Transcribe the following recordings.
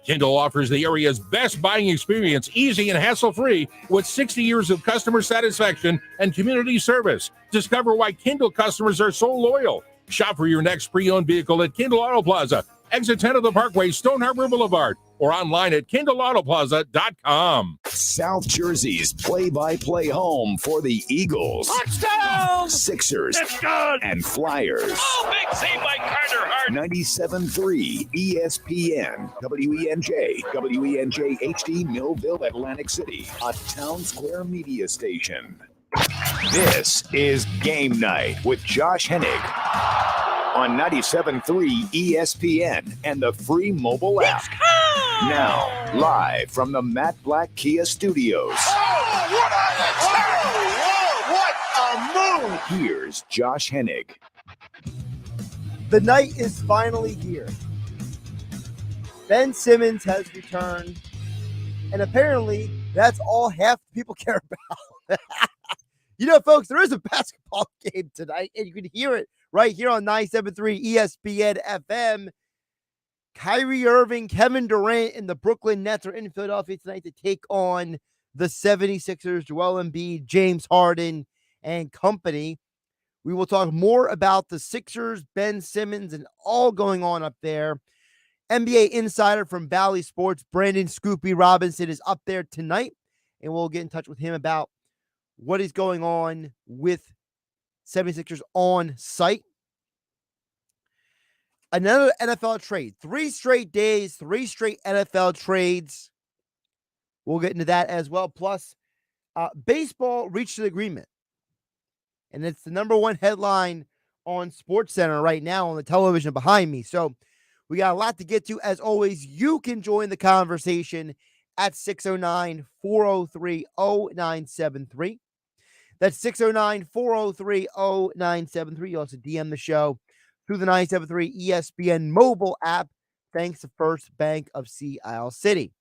Kindle offers the area's best buying experience, easy and hassle-free, with 60 years of customer satisfaction and community service. Discover why Kindle customers are so loyal. Shop for your next pre-owned vehicle at Kindle Auto Plaza, exit 10 of the Parkway, Stone Harbor Boulevard, or online at KindleAutoplaza.com. South Jersey's play-by-play home for the Eagles, touchdown, Sixers, that's good, and Flyers. Oh, big save by Carter Hart. 97.3 ESPN, WENJ, WENJ HD, Millville, Atlantic City, a Town Square media station. This is Game Night with Josh Hennig on 97.3 ESPN and the free mobile app. Now, live from the Matt Black Kia Studios. What a move! Here's Josh Hennig. The night is finally here. Ben Simmons has returned, and apparently that's all half the people care about. You know, folks, there is a basketball game tonight, and you can hear it right here on 97.3 ESPN FM. Kyrie Irving, Kevin Durant, and the Brooklyn Nets are in Philadelphia tonight to take on the 76ers, Joel Embiid, James Harden, and company. We will talk more about the Sixers, Ben Simmons, and all going on up there. NBA insider from Bally Sports, Brandon Scoopy Robinson, is up there tonight, and we'll get in touch with him about what is going on with 76ers on site. Another NFL trade. 3 straight days, 3 straight NFL trades. We'll get into that as well. Plus, baseball reached an agreement. And it's the number one headline on SportsCenter right now on the television behind me. So we got a lot to get to. As always, you can join the conversation at 609-403-0973. That's 609-403-0973. You also DM the show through the 97.3 ESPN mobile app, thanks to First Bank of Sea Isle City.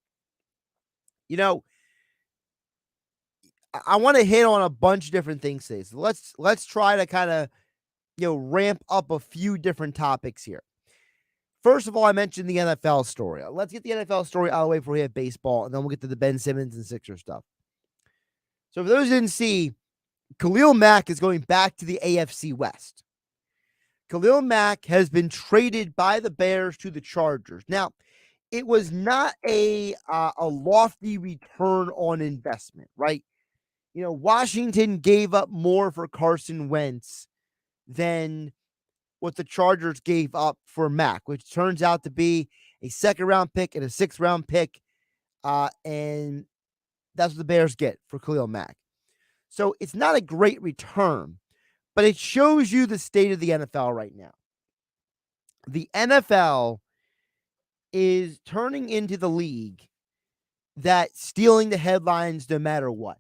You know, I want to hit on a bunch of different things today. So let's try to kind of, ramp up a few different topics here. First of all, I mentioned the NFL story. Let's get the NFL story out of the way before we have baseball, and then we'll get to the Ben Simmons and Sixers stuff. So for those who didn't see, Khalil Mack is going back to the AFC West. Khalil Mack has been traded by the Bears to the Chargers. Now, it was not a lofty return on investment, right? Washington gave up more for Carson Wentz than what the Chargers gave up for Mack, which turns out to be a 2nd-round pick and a 6th-round pick, and that's what the Bears get for Khalil Mack. So it's not a great return, but it shows you the state of the NFL right now. The NFL is turning into the league that's stealing the headlines no matter what.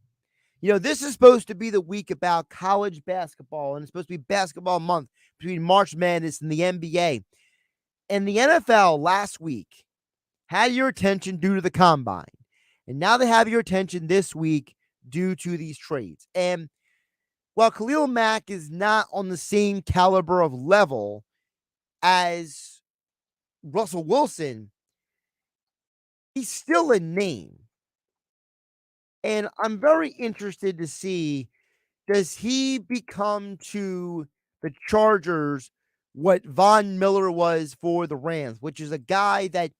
This is supposed to be the week about college basketball, and it's supposed to be basketball month between March Madness and the NBA. And the NFL last week had your attention due to the combine. And now they have your attention this week due to these trades. And while Khalil Mack is not on the same caliber of level as Russell Wilson, he's still a name. And I'm very interested to see, does he become to the Chargers what Von Miller was for the Rams, which is a guy that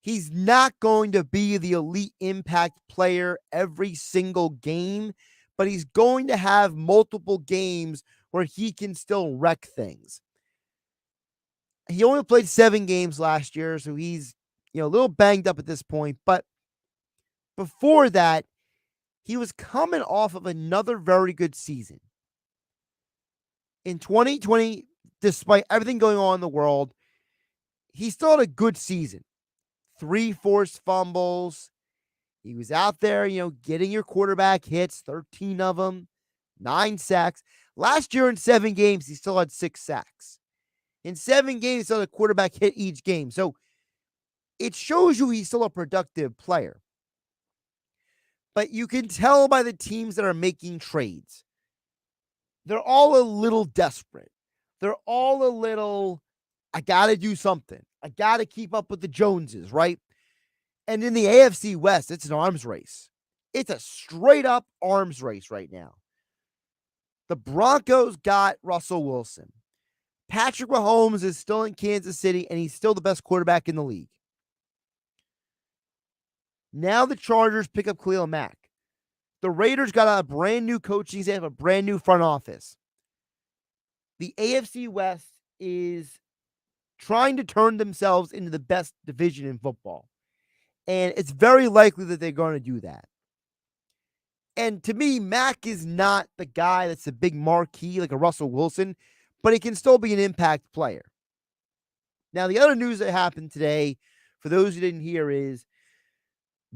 he's not going to be the elite impact player every single game, but he's going to have multiple games where he can still wreck things. He only played 7 games last year, so he's a little banged up at this point. But before that, he was coming off of another very good season. In 2020, despite everything going on in the world, he still had a good season. 3 forced fumbles. He was out there, getting your quarterback hits, 13 of them, 9 sacks. Last year in 7 games, he still had 6 sacks. In 7 games, he still had a quarterback hit each game. So it shows you he's still a productive player. But you can tell by the teams that are making trades, they're all a little desperate. They're all a little, I got to do something. I got to keep up with the Joneses, right? And in the AFC West, it's an arms race. It's a straight up arms race right now. The Broncos got Russell Wilson. Patrick Mahomes is still in Kansas City, and he's still the best quarterback in the league. Now the Chargers pick up Khalil Mack. The Raiders got a brand new coaching staff, a brand new front office. The AFC West is trying to turn themselves into the best division in football. And it's very likely that they're going to do that. And to me, Mack is not the guy that's a big marquee like a Russell Wilson, but he can still be an impact player. Now, the other news that happened today, for those who didn't hear, is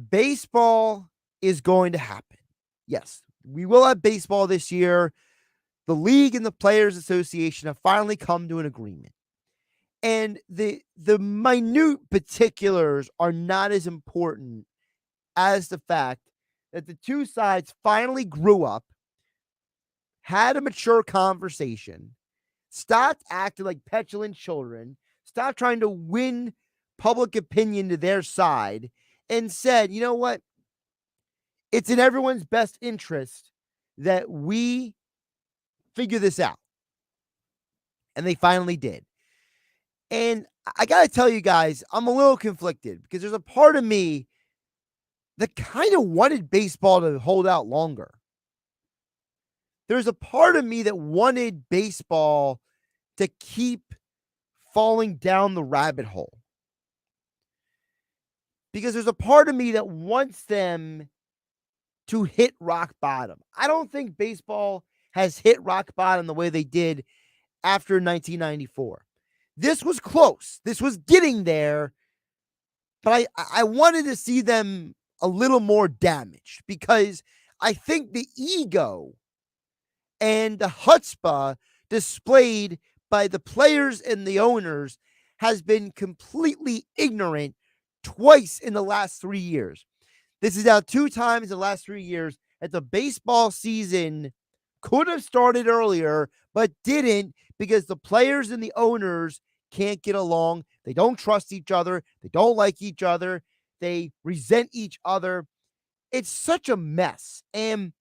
baseball is going to happen. Yes, we will have baseball this year. The league and the Players Association have finally come to an agreement. And the minute particulars are not as important as the fact that the two sides finally grew up, had a mature conversation, stopped acting like petulant children, stopped trying to win public opinion to their side, and said, you know what? It's in everyone's best interest that we figure this out. And they finally did. And I got to tell you guys, I'm a little conflicted because there's a part of me that kind of wanted baseball to hold out longer. There's a part of me that wanted baseball to keep falling down the rabbit hole. Because there's a part of me that wants them to hit rock bottom. I don't think baseball has hit rock bottom the way they did after 1994. This was close. This was getting there. But I wanted to see them a little more damaged because I think the ego and the chutzpah displayed by the players and the owners has been completely ignorant twice in the last 3 years. This is now 2 times in the last 3 years that the baseball season could have started earlier, but didn't because the players and the owners can't get along. They don't trust each other. They don't like each other. They resent each other. It's such a mess. And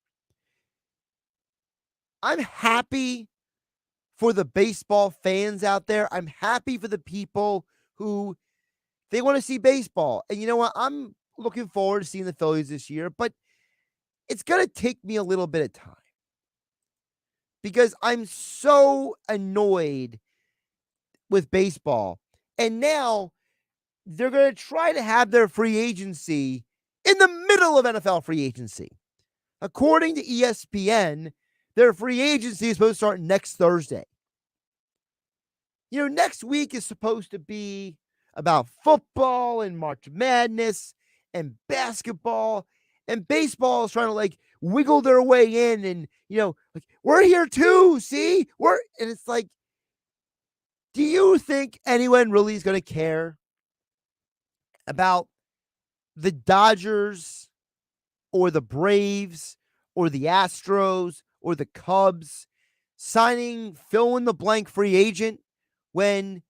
I'm happy for the baseball fans out there. I'm happy for the people who they want to see baseball. And you know what? I'm looking forward to seeing the Phillies this year, but it's going to take me a little bit of time because I'm so annoyed with baseball. And now they're going to try to have their free agency in the middle of NFL free agency. According to ESPN, their free agency is supposed to start next Thursday. You know, next week is supposed to be about football and March Madness and basketball, and baseball is trying to like wiggle their way in, and you know, like we're here too. See, and it's like, do you think anyone really is going to care about the Dodgers or the Braves or the Astros or the Cubs signing fill in the blank free agent when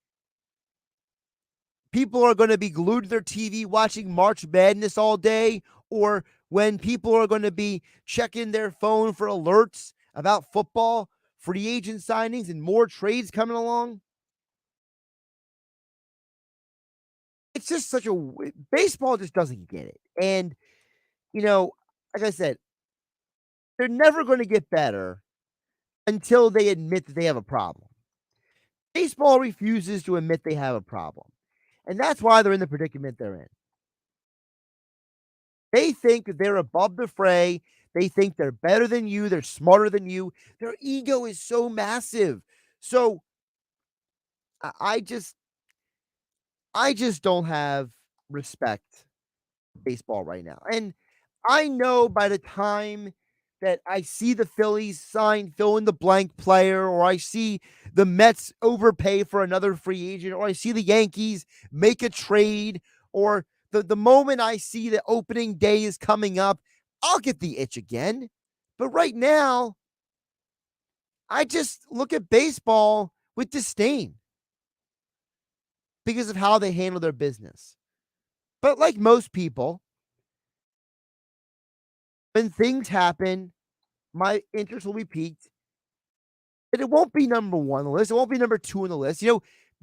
people are going to be glued to their TV watching March Madness all day, or when people are going to be checking their phone for alerts about football, free agent signings, and more trades coming along? It's just baseball just doesn't get it. And, you know, like I said, they're never going to get better until they admit that they have a problem. Baseball refuses to admit they have a problem. And that's why they're in the predicament they're in. They think that they're above the fray. They think they're better than you. They're smarter than you. Their ego is so massive. So I just don't have respect for baseball right now. And I know by the time that I see the Phillies sign fill in the blank player, or I see the Mets overpay for another free agent, or I see the Yankees make a trade, or the moment I see the opening day is coming up, I'll get the itch again. But right now, I just look at baseball with disdain because of how they handle their business. But like most people, when things happen, my interest will be piqued. And it won't be number one on the list. It won't be number two on the list.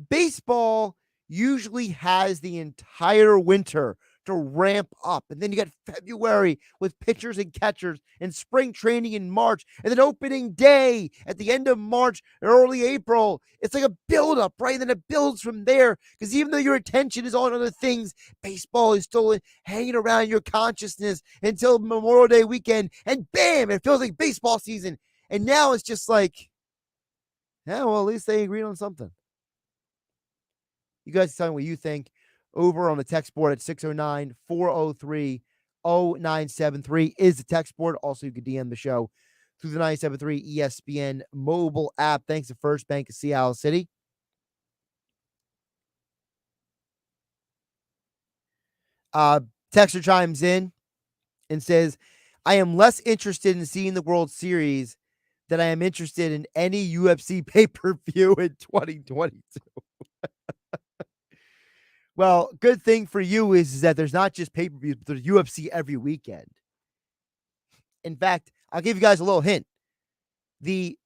Baseball usually has the entire winter to ramp up. And then you got February with pitchers and catchers and spring training in March and then opening day at the end of March, early April. It's like a buildup, right? And then it builds from there because even though your attention is on other things, baseball is still hanging around your consciousness until Memorial Day weekend. And bam, it feels like baseball season. And now it's just like, yeah, well, at least they agreed on something. You guys tell me what you think over on the text board at 609-403-0973 is the text board. Also, you can DM the show through the 973 ESPN mobile app. Thanks to First Bank of Seattle City. Texter chimes in and says, I am less interested in seeing the World Series than I am interested in any UFC pay-per-view in 2022. Well, good thing for you is that there's not just pay-per-views, but there's UFC every weekend. In fact, I'll give you guys a little hint. The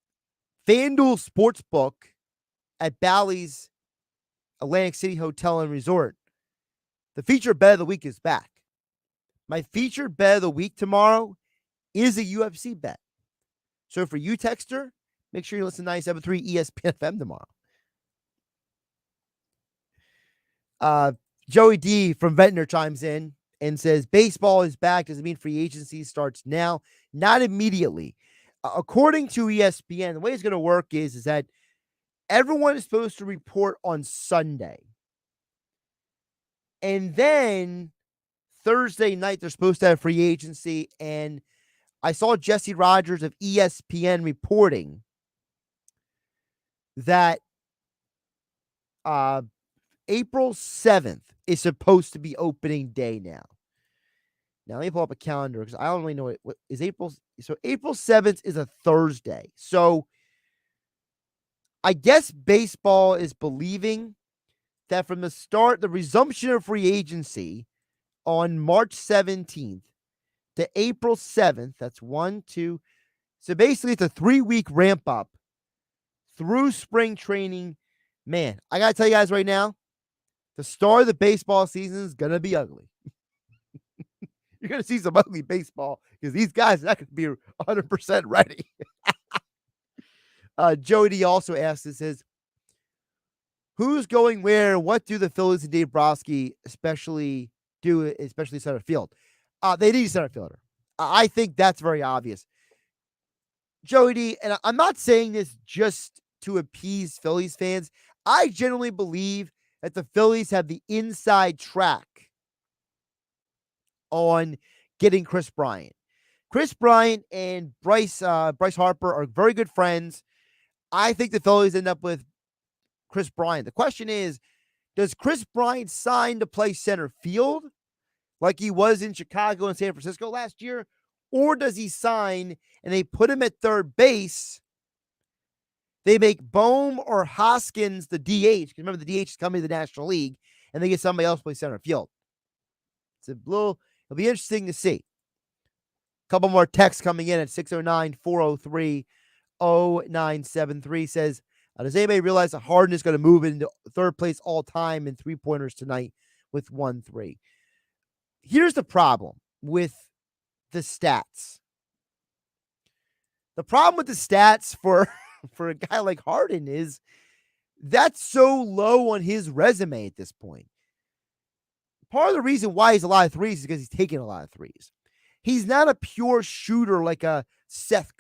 FanDuel Sportsbook at Bally's Atlantic City Hotel and Resort, the featured bet of the week is back. My featured bet of the week tomorrow is a UFC bet. So for you, Texter, make sure you listen to 97.3 ESPN FM tomorrow. Joey D from Ventnor chimes in and says, baseball is back. Does it mean free agency starts now? Not immediately. According to ESPN, the way it's going to work is that everyone is supposed to report on Sunday. And then Thursday night, they're supposed to have free agency. And I saw Jesse Rogers of ESPN reporting that April 7th is supposed to be opening day now. Now, let me pull up a calendar because I don't really know what is April. So April 7th is a Thursday. So I guess baseball is believing that from the start, the resumption of free agency on March 17th to April 7th, that's 1, 2. So basically, it's a 3-week ramp up through spring training. Man, I got to tell you guys right now, the start of the baseball season is going to be ugly. You're going to see some ugly baseball because these guys are not going to be 100% ready. Jody also asked, it says, who's going where? What do the Phillies and Dave Broski especially center field? They need a center fielder. I think that's very obvious. Jody, and I'm not saying this just to appease Phillies fans. I generally believe that the Phillies have the inside track on getting Chris Bryant. Chris Bryant and Bryce Harper are very good friends. I think the Phillies end up with Chris Bryant. The question is, does Chris Bryant sign to play center field like he was in Chicago and San Francisco last year? Or does he sign and they put him at third base? They make Bohm or Hoskins the DH. Remember, the DH is coming to the National League, and they get somebody else to play center field. It'll be interesting to see. A couple more texts coming in at 609-403-0973 says, does anybody realize that Harden is going to move into third place all time in three-pointers tonight with 1-3? Here's the problem with the stats. The problem with the stats for a guy like Harden is that's so low on his resume at this point. Part of the reason why he's a lot of threes is because he's taking a lot of threes. He's not a pure shooter like a Steph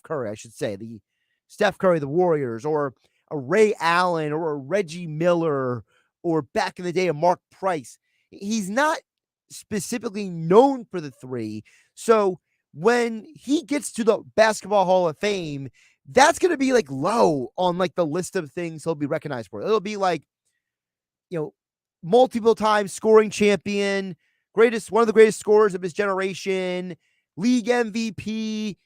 Curry, I should say. The Steph Curry, the Warriors, or a Ray Allen, or a Reggie Miller, or back in the day, a Mark Price. He's not specifically known for the three. So when he gets to the Basketball Hall of Fame, that's going to be like low on like the list of things he'll be recognized for. It'll be like, multiple time scoring champion, one of the greatest scorers of his generation, league MVP.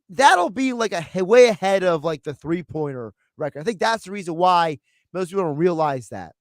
That'll be like a way ahead of like the 3-pointer record. I think that's the reason why most people don't realize that.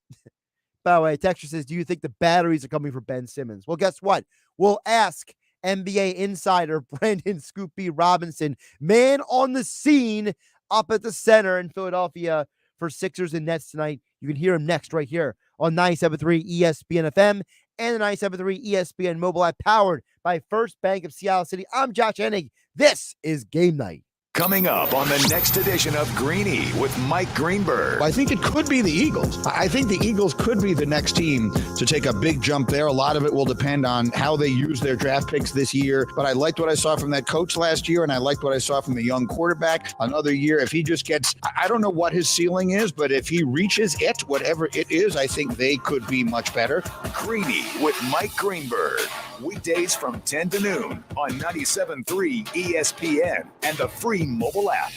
By the way, Texture says, do you think the batteries are coming for Ben Simmons? Well, guess what? We'll ask NBA insider Brandon Scoop B. Robinson, man on the scene up at the center in Philadelphia for Sixers and Nets tonight. You can hear him next right here on 97.3 ESPN FM and the 97.3 ESPN mobile app, powered by First Bank of Seattle City. I'm Josh Hennig. This is Game Night. Coming up on the next edition of Greeny with Mike Greenberg. I think it could be the Eagles. I think the Eagles could be the next team to take a big jump there. A lot of it will depend on how they use their draft picks this year. But I liked what I saw from that coach last year, and I liked what I saw from the young quarterback. Another year, if he just gets, I don't know what his ceiling is, but if he reaches it, whatever it is, I think they could be much better. Greeny with Mike Greenberg. Weekdays from 10 to noon on 97.3 ESPN and the free mobile app.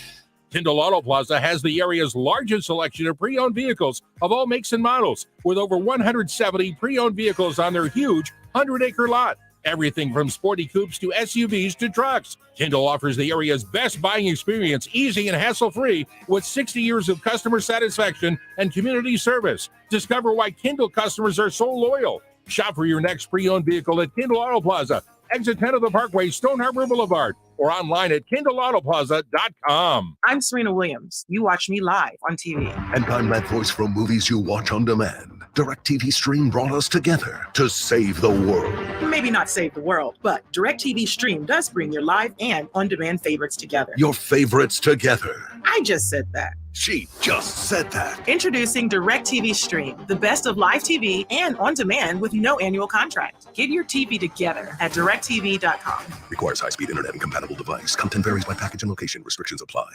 Tyndall Auto Plaza has the area's largest selection of pre-owned vehicles of all makes and models, with over 170 pre-owned vehicles on their huge 100-acre lot. Everything from sporty coupes to SUVs to trucks. Tyndall offers the area's best buying experience, easy and hassle-free, with 60 years of customer satisfaction and community service. Discover why Tyndall customers are so loyal. Shop for your next pre-owned vehicle at Tyndall Auto Plaza, exit 10 of the Parkway, Stone Harbor Boulevard, or online at KindleAutoplaza.com. I'm Serena Williams. You watch me live on TV. And I'm that voice from movies you watch on demand. DirecTV Stream brought us together to save the world. Maybe not save the world, but DirecTV Stream does bring your live and on-demand favorites together. Your favorites together. I just said that. She just said that. Introducing DirecTV Stream, the best of live TV and on demand with no annual contract. Get your TV together at directtv.com. Requires high-speed internet and compatible device. Content varies by package and location. Restrictions apply.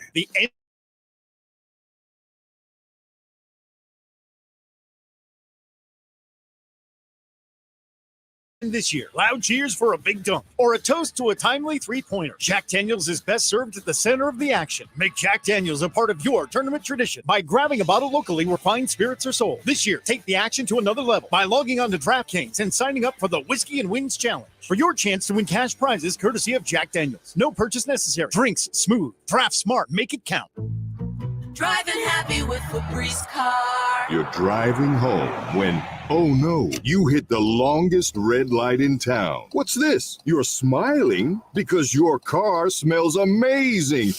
This year, loud cheers for a big dunk or a toast to a timely three-pointer. Jack Daniels is best served at the center of the action. Make Jack Daniels a part of your tournament tradition by grabbing a bottle locally where fine spirits are sold. This year, take the action to another level by logging on to DraftKings and signing up for the Whiskey and Wings Challenge for your chance to win cash prizes courtesy of Jack Daniels. No purchase necessary. Drinks smooth. Draft smart. Make it count. Driving happy with Febreze car. You're driving home when, oh no, you hit the longest red light in town. What's this? You're smiling because your car smells amazing.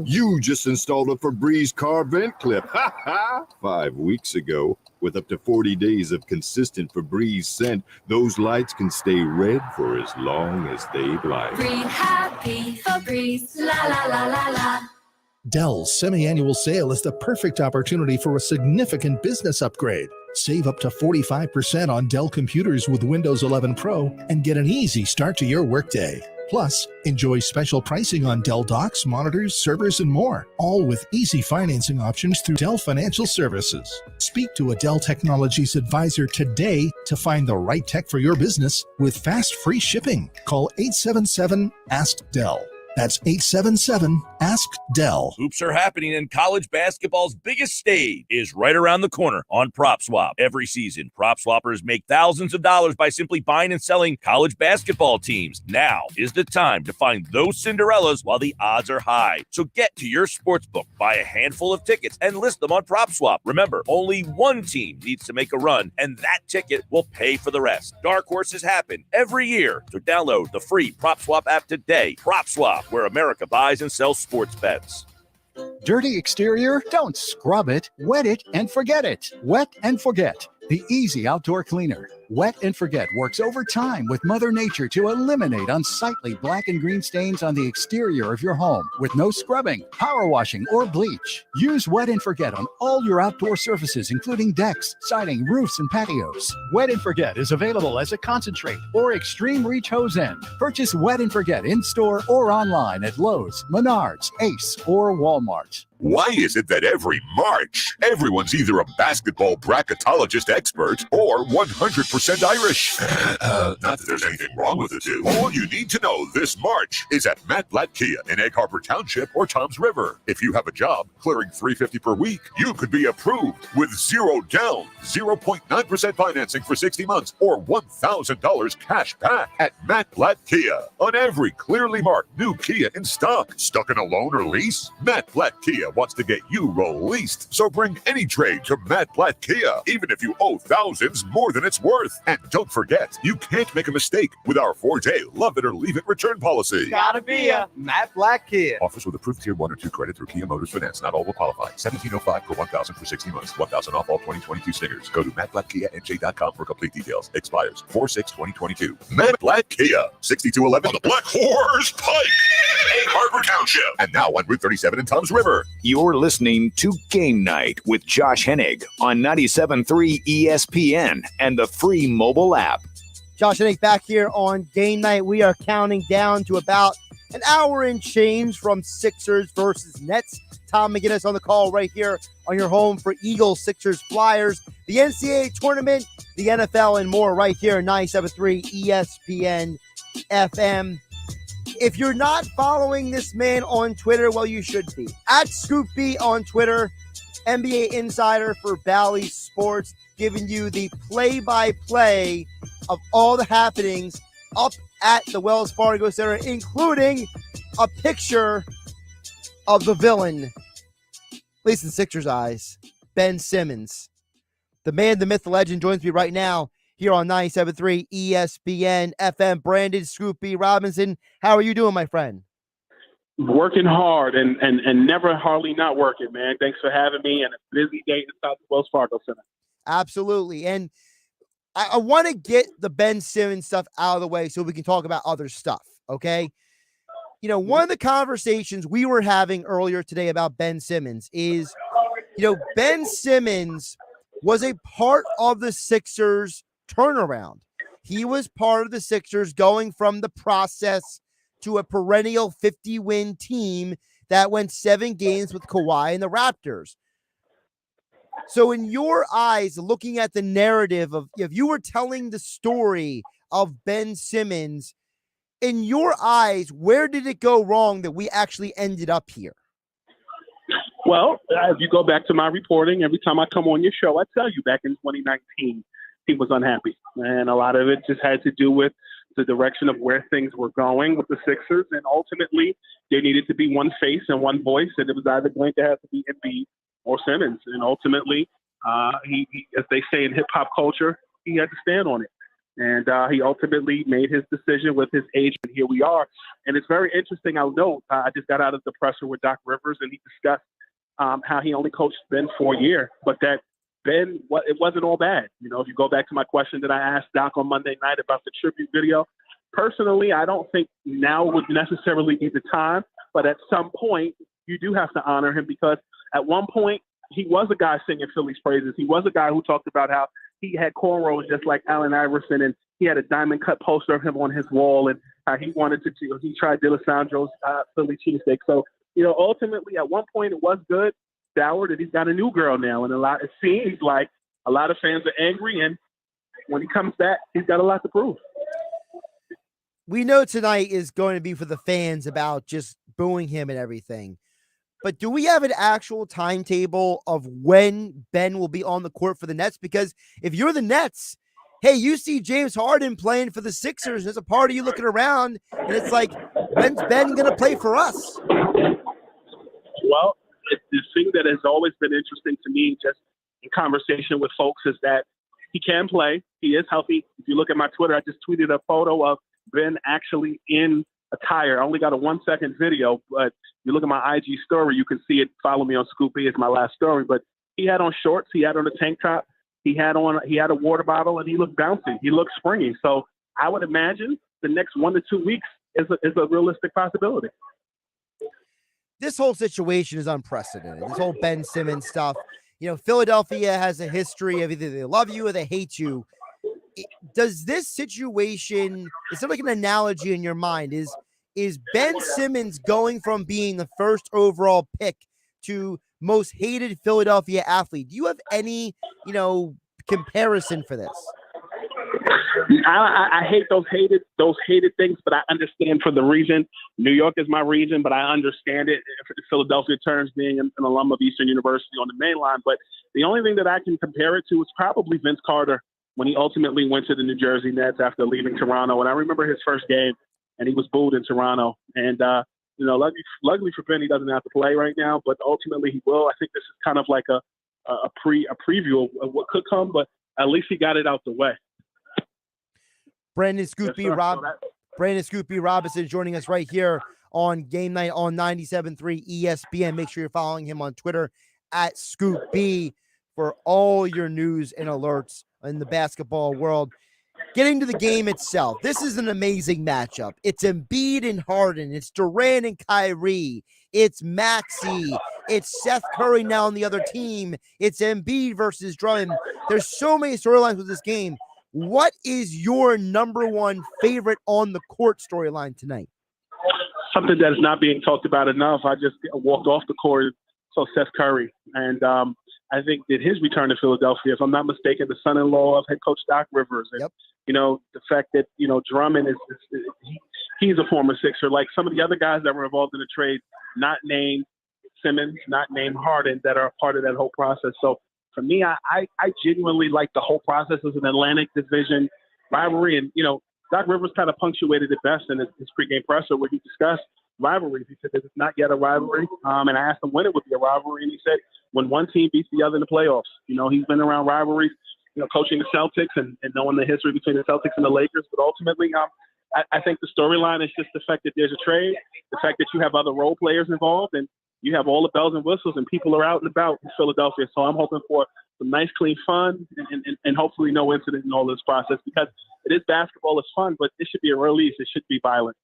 You just installed a Febreze car vent clip. Ha ha! 5 weeks ago. With up to 40 days of consistent Febreze scent, those lights can stay red for as long as they'd like. Breathe happy, Febreze, la la la la la. Dell's semi-annual sale is the perfect opportunity for a significant business upgrade. Save up to 45% on Dell computers with Windows 11 Pro and get an easy start to your workday. Plus, enjoy special pricing on Dell docks, monitors, servers, and more, all with easy financing options through Dell Financial Services. Speak to a Dell Technologies advisor today to find the right tech for your business with fast, free shipping. Call 877-ASK-DELL. That's 877-ASK-DELL. Hoops are happening, and college basketball's biggest stage is right around the corner on PropSwap. Every season, prop swappers make thousands of dollars by simply buying and selling college basketball teams. Now is the time to find those Cinderellas while the odds are high. So get to your sportsbook, buy a handful of tickets, and list them on PropSwap. Remember, only one team needs to make a run, and that ticket will pay for the rest. Dark horses happen every year, so download the free PropSwap app today. PropSwap, where America buys and sells sports bets. Dirty exterior? Don't scrub it. Wet it and forget it. Wet and Forget, the easy outdoor cleaner. Wet and Forget works overtime with Mother Nature to eliminate unsightly black and green stains on the exterior of your home with no scrubbing, power washing, or bleach. Use Wet and Forget on all your outdoor surfaces, including decks, siding, roofs, and patios. Wet and Forget is available as a concentrate or extreme reach hose end. Purchase Wet and Forget in-store or online at Lowe's, Menards, Ace, or Walmart. Why is it that every March, everyone's either a basketball bracketologist expert or 100% 100% Irish. Not that there's anything wrong with the two. All you need to know this March is at Matt Blatt Kia in Egg Harbor Township or Toms River. If you have a job clearing $350 per week, you could be approved with 0 down, 0.9% financing for 60 months, or $1,000 cash back at Matt Blatt Kia on every clearly marked new Kia in stock. Stuck in a loan or lease? Matt Blatt Kia wants to get you released. So bring any trade to Matt Blatt Kia, even if you owe thousands more than it's worth. And don't forget, you can't make a mistake with our 4-day love it or leave it return policy. Gotta be a Matt Blatt Kia. Offers with approved Tier 1 or 2 credit through Kia Motors Finance. Not all will qualify. $1,705 per $1,000 for 60 months. $1,000 off all 2022 stickers. Go to mattblattkianj.com for complete details. Expires 4/6/2022. Matt Blatt Kia, 6211 on the Black Horse Pike, Egg Harbor Township, and now on Route 37 in Toms River. You're listening to Game Night with Josh Hennig on 97.3 ESPN and the free mobile app. Josh Hennig back here on Game Night. We are counting down to about an hour and change from Sixers versus Nets. Tom McGinnis on the call right here on your home for Eagles, Sixers, Flyers, the NCAA tournament, the NFL, and more right here on 97.3 ESPN FM. If you're not following this man on Twitter, well, you should be. At Scoop B on Twitter, NBA insider for Bally Sports, giving you the play-by-play of all the happenings up at the Wells Fargo Center, including a picture of the villain, at least in Sixers' eyes, Ben Simmons. The man, the myth, the legend joins me right now here on 97.3 ESPN FM. Brandon Scoop B Robinson, how are you doing, my friend? Working hard and never hardly not working, man. Thanks for having me, and a busy day inside the Wells Fargo Center. Absolutely. And I want to get the Ben Simmons stuff out of the way so we can talk about other stuff, okay? You know, one of the conversations we were having earlier today about Ben Simmons is, you know, Ben Simmons was a part of the Sixers turnaround. He was part of the Sixers going from the process to a perennial 50-win team that went 7 games with Kawhi and the Raptors. So in your eyes, looking at the narrative of, if you were telling the story of Ben Simmons, in your eyes, where did it go wrong that we actually ended up here? Well, if you go back to my reporting, every time I come on your show, I tell you back in 2019, he was unhappy. And a lot of it just had to do with the direction of where things were going with the Sixers. And ultimately, there needed to be one face and one voice, and it was either going to have to be Embiid or Simmons. And ultimately, he, as they say in hip-hop culture, he had to stand on it. And he ultimately made his decision with his agent. Here we are. And it's very interesting. I'll note, I just got out of the presser with Doc Rivers, and he discussed how he only coached Ben for a year, but that Ben, it wasn't all bad. You know, if you go back to my question that I asked Doc on Monday night about the tribute video, personally, I don't think now would necessarily be the time, but at some point, you do have to honor him, because at one point, he was a guy singing Philly's praises. He was a guy who talked about how he had cornrows just like Allen Iverson, and he had a diamond cut poster of him on his wall, and he wanted to, he tried D'Alessandro's Philly cheesesteak. So, you know, ultimately, at one point, it was good, soured, and he's got a new girl now. And it seems like a lot of fans are angry, and when he comes back, he's got a lot to prove. We know tonight is going to be for the fans about just booing him and everything. But do we have an actual timetable of when Ben will be on the court for the Nets? Because if you're the Nets, hey, you see James Harden playing for the Sixers, there's a part of you looking around, and it's like, when's Ben going to play for us? Well, the thing that has always been interesting to me, just in conversation with folks, is that he can play. He is healthy. If you look at my Twitter, I just tweeted a photo of Ben actually in attire. I only got a 1-second video, but you look at my IG story, you can see it. Follow me on Scoopy. It's my last story. But he had on shorts. He had on a tank top. He had a water bottle, and he looked bouncy. He looked springy. So I would imagine the next 1 to 2 weeks is a realistic possibility. This whole situation is unprecedented. This whole Ben Simmons stuff. You know, Philadelphia has a history of either they love you or they hate you. Does this situation, is there like an analogy in your mind? Is Ben Simmons going from being the first overall pick to most hated Philadelphia athlete? Do you have any, comparison for this? I hate those hated things, but I understand for the reason. New York is my region, but I understand it. Philadelphia turns being an alum of Eastern University on the main line. But the only thing that I can compare it to is probably Vince Carter when he ultimately went to the New Jersey Nets after leaving Toronto. And I remember his first game, and he was booed in Toronto. And luckily for Ben, he doesn't have to play right now, but ultimately he will. I think this is kind of like a preview of what could come, but at least he got it out the way. Brandon Scoopy Robinson joining us right here on Game Night on 97.3 ESPN. Make sure you're following him on Twitter at ScoopB for all your news and alerts in the basketball world. Getting to the game itself, this is an amazing matchup. It's Embiid and Harden. It's Durant and Kyrie. It's Maxey. It's Seth Curry now on the other team. It's Embiid versus Drummond. There's so many storylines with this game. What is your number one favorite on the court storyline tonight? Something that is not being talked about enough. I just walked off the court, so Seth Curry. And I think that his return to Philadelphia, if I'm not mistaken, the son-in-law of head coach Doc Rivers. And, the fact that, Drummond he's a former Sixer. Like some of the other guys that were involved in the trade, not named Simmons, not named Harden, that are a part of that whole process. So, for me, I genuinely like the whole process as an Atlantic Division rivalry. And, Doc Rivers kind of punctuated it best in his pregame presser where he discussed rivalries. He said that it's not yet a rivalry. And I asked him when it would be a rivalry. And he said when one team beats the other in the playoffs. He's been around rivalries, coaching the Celtics and knowing the history between the Celtics and the Lakers. But ultimately, I think the storyline is just the fact that there's a trade, the fact that you have other role players involved, and you have all the bells and whistles, and people are out and about in Philadelphia. So I'm hoping for some nice, clean fun and hopefully no incident in all this process, because it is basketball, it's fun, but it should be a release. It should be violent.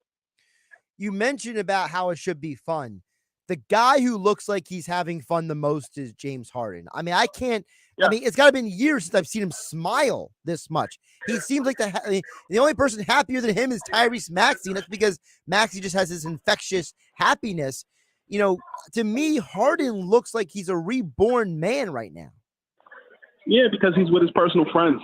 You mentioned about how it should be fun. The guy who looks like he's having fun the most is James Harden. I mean, it's got to been years since I've seen him smile this much. He seems like the only person happier than him is Tyrese Maxey, and that's because Maxey just has this infectious happiness. To me, Harden looks like he's a reborn man right now. Yeah, because he's with his personal friends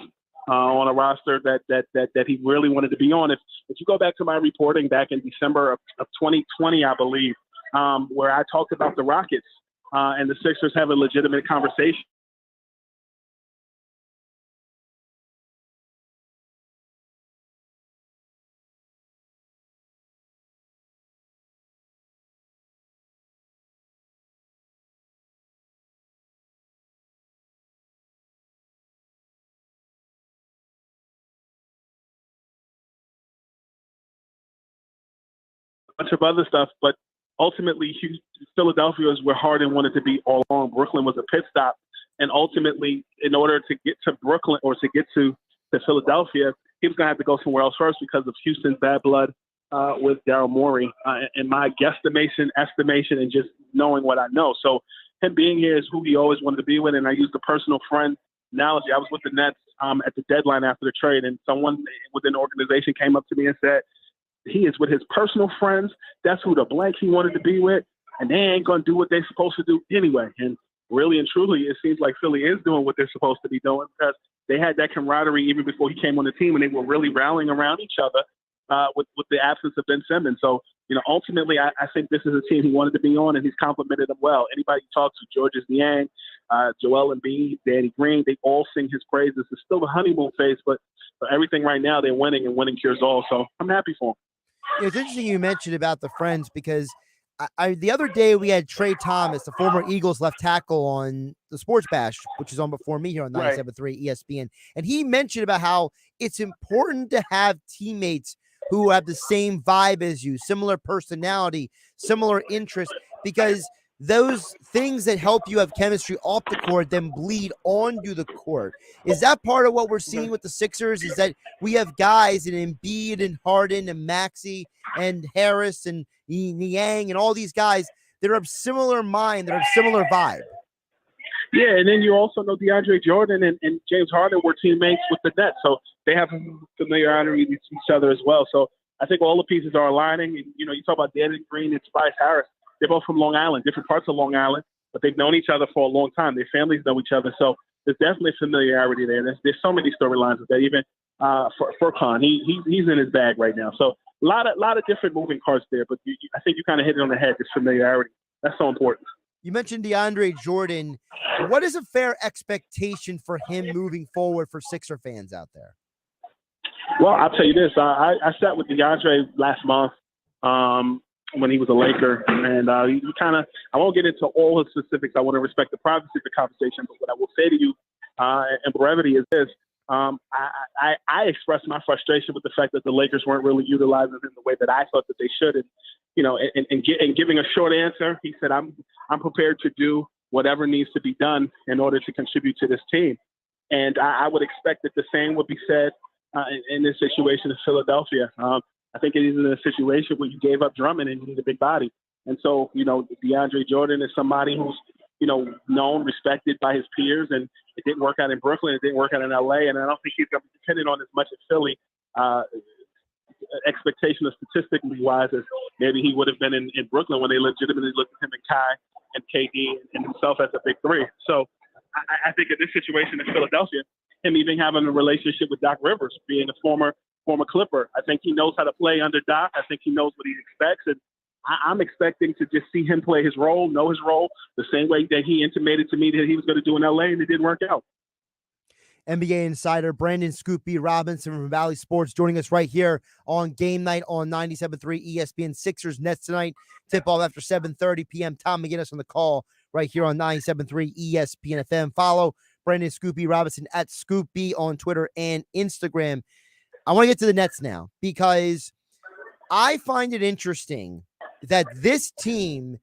on a roster that he really wanted to be on. If you go back to my reporting back in December of 2020, I believe, where I talked about the Rockets and the Sixers have a legitimate conversation. Bunch of other stuff, but ultimately Philadelphia is where Harden wanted to be all along. Brooklyn was a pit stop, and ultimately, in order to get to Brooklyn or to get to Philadelphia, he was going to have to go somewhere else first because of Houston's bad blood with Daryl Morey, and my estimation, and just knowing what I know. So him being here is who he always wanted to be with, and I used the personal friend analogy. I was with the Nets at the deadline after the trade, and someone within the organization came up to me and said, he is with his personal friends. That's who the blank he wanted to be with. And they ain't going to do what they're supposed to do anyway. And really and truly, it seems like Philly is doing what they're supposed to be doing, because they had that camaraderie even before he came on the team, and they were really rallying around each other with the absence of Ben Simmons. So, ultimately, I think this is a team he wanted to be on, and he's complimented them well. Anybody who talks to Georges Niang, Joel Embiid, Danny Green, they all sing his praises. It's still the honeymoon phase, but for everything right now, they're winning, and winning cures all. So I'm happy for them. It's interesting you mentioned about the friends, because the other day we had Trey Thomas, the former Eagles left tackle, on the Sports Bash, which is on before me here on 97.3 ESPN. And he mentioned about how it's important to have teammates who have the same vibe as you, similar personality, similar interests, because those things that help you have chemistry off the court then bleed onto the court. Is that part of what we're seeing with the Sixers? Is that we have guys in Embiid and Harden and Maxey and Harris and Niang and all these guys that are of similar mind, that are of similar vibe? Yeah, and then you also know DeAndre Jordan and James Harden were teammates with the Nets, so they have familiarity with each other as well. So I think all the pieces are aligning. You talk about Danny Green and Tobias Harris. They're both from Long Island, different parts of Long Island, but they've known each other for a long time. Their families know each other. So there's definitely familiarity there. There's so many storylines with that. Even for Khan. He's in his bag right now. So a lot of different moving parts there, but I think you kind of hit it on the head. This familiarity, that's so important. You mentioned DeAndre Jordan. What is a fair expectation for him moving forward for Sixer fans out there? Well, I'll tell you this. I sat with DeAndre last month when he was a Laker, and he kind of, I won't get into all the specifics. I want to respect the privacy of the conversation, but what I will say to you in brevity is this. I expressed my frustration with the fact that the Lakers weren't really utilizing him the way that I thought that they should. And giving a short answer, he said, I'm prepared to do whatever needs to be done in order to contribute to this team. And I would expect that the same would be said in this situation in Philadelphia. I think it is in a situation where you gave up Drummond and you need a big body. And so, DeAndre Jordan is somebody who's, known, respected by his peers, and it didn't work out in Brooklyn. It didn't work out in LA. And I don't think he's going to be dependent on as much as Philly expectation of statistically wise as maybe he would have been in Brooklyn when they legitimately looked at him and Kai and KD and himself as a big three. So I think in this situation in Philadelphia, him even having a relationship with Doc Rivers, being a former Clipper, I think he knows how to play under Doc. I think he knows what he expects. And I'm expecting to just see him play his role, know his role, the same way that he intimated to me that he was going to do in LA, and it didn't work out. NBA insider Brandon Scoop B. Robinson from Valley Sports joining us right here on Game Night on 97.3 ESPN. Sixers Nets tonight. Tip-off after 7:30 p.m. Tom McGinnis on the call right here on 97.3 ESPN FM. Follow Brandon Scoop B. Robinson at Scoop B on Twitter and Instagram. I want to get to the Nets now because I find it interesting that this team